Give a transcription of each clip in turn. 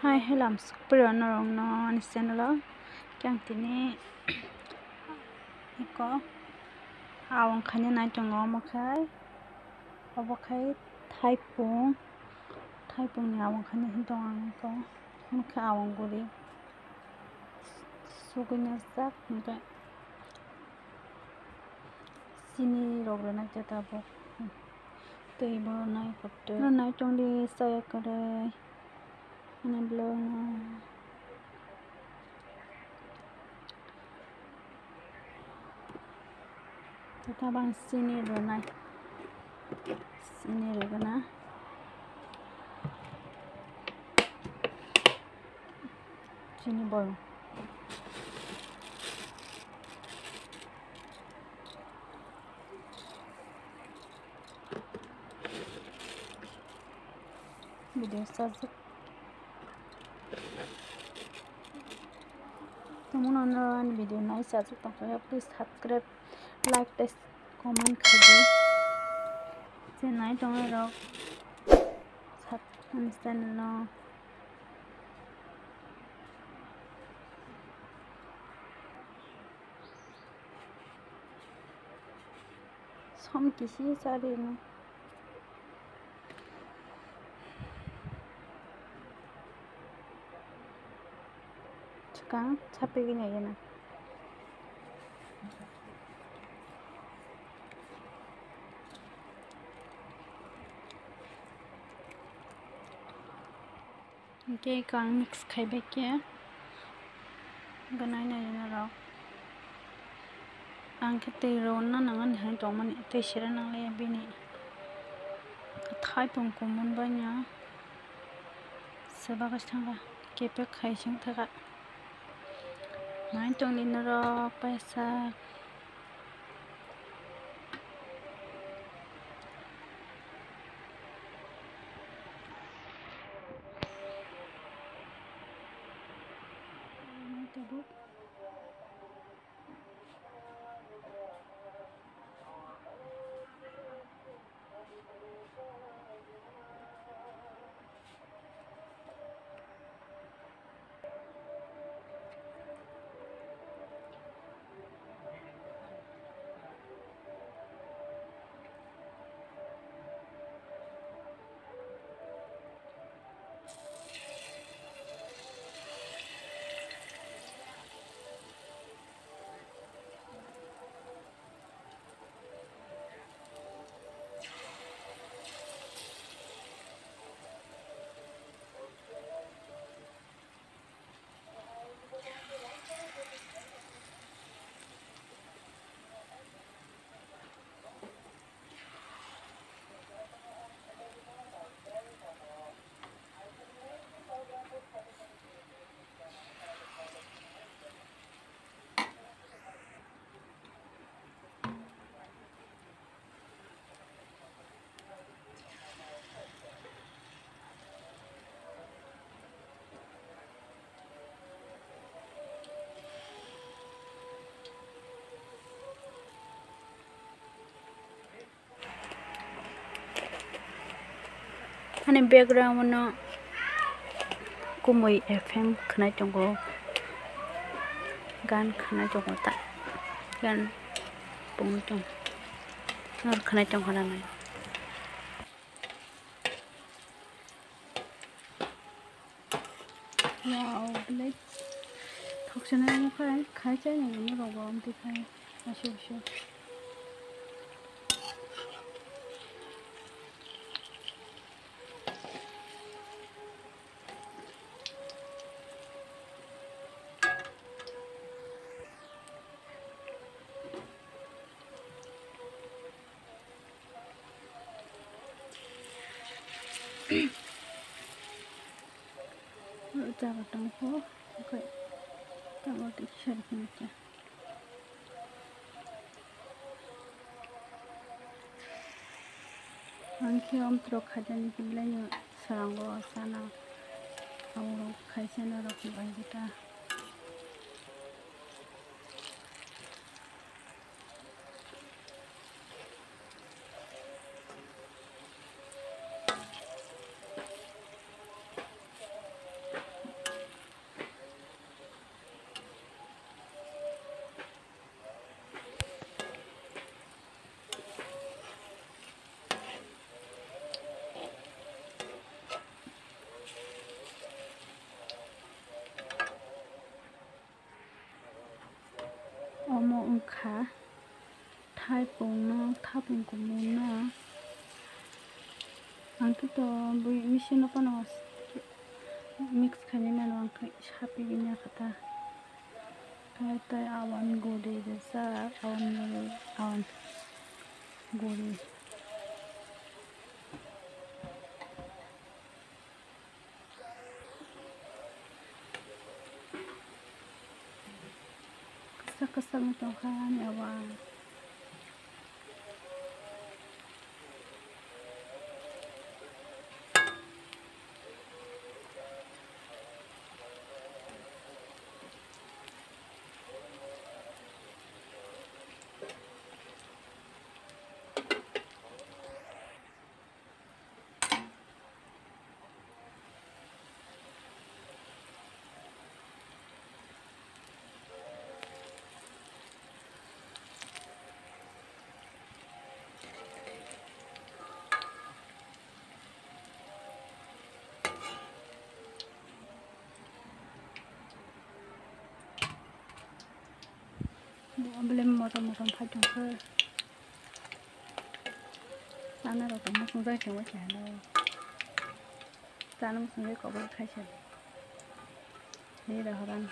Hai helam super norong non channel kyang tini iko awang khanya nai tongo makai obakai thaipung ni awang khanya hintong ang ko mukha awang guri sugunya sak mukha sini rograna jata bo tei bo nai kopte nai tongdi saya kare ana blong kita bang sini ronai sini regana sini boy video saja teman nonton video nai saja tongkaya please subscribe like test comment khaji je nai tongai rok channel no som kisi sari no sekarang capek gini ya nah oke kang mix khaibe ke ganai na yana rok ang kete ron na nangan han tongman te shira nang le bini thai pung kumun banya seba ka thanga kepe khai sing thaga nai tong ni na rok paisa ane background no kumui fm khnai tongo gan khnai tongo ta gan pung tong nor khnai tong hana nai wow blai thoksana mo khai chai ni mo rogo amti khai ashu Udah batang po, oke, kalau di-share aja. Angki om truk aja nih bilangnya seranggo sana, kalau kaisnya narok bayi kita. khá thái bông nó tháp bông của muốn nó ăn cái đó bùi mixin nó nó mix khai nên nó ăn cái happy nha kata cái tay awan gode desa awan gode kesak macam kan awan belum motong phải trồng cơ sao nó đâu có một dây trồng cái chả đâu sao nó một dây có cái khai chả đây là họ đang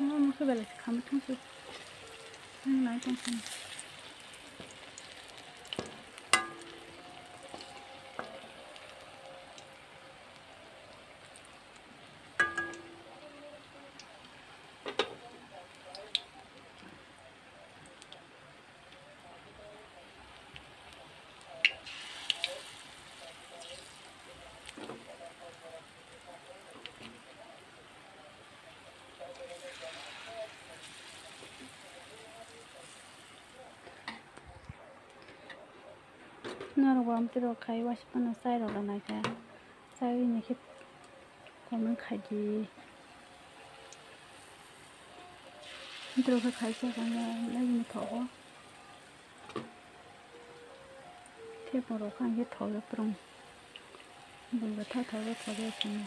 nó cứ về là không thông suốt nói trong sân nó làความที่เราใครว่าชิบมันใส่เราแล้วนะจ๊ะใส่ในคลิปความมันขายดีที่เราขายใส่กันแล้วยังถอเทียบกับเราข้างที่ถอแล้วปรุงบุญกระทะถอแล้วถอได้ใช่ไหม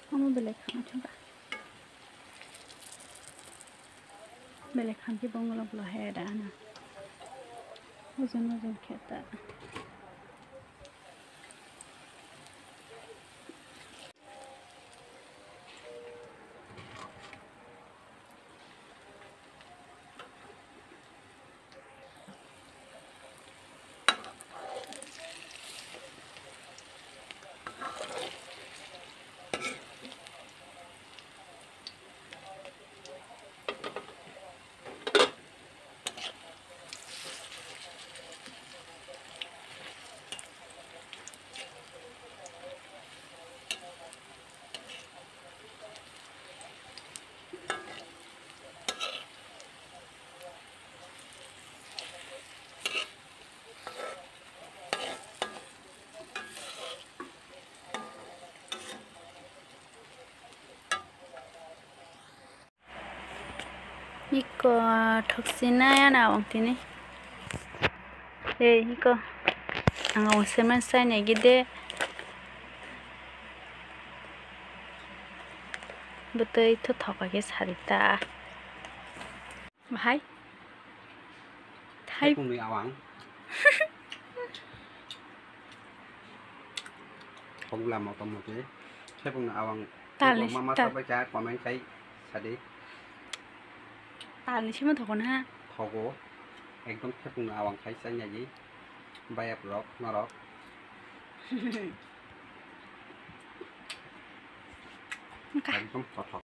เอาเบลคำช่างกันเบลคำที่บ้องเราปล่อยให้ได้นะโอจนแค่แต่이거 덕시나야 나왕티네 예 이거 안 오세만 싸인 얘기데 부터 이토 더가게 살있다 하이 타이 cùng đi áo ắng không làm một tầm một thế thế cùng áo ắng mà sao bây giờ quả mấy cái sao đi 안 심으면 더구나 더고 액동 태풍 아왕 khai sáng nhà gì bay rock nó rock 그러니까 좀 더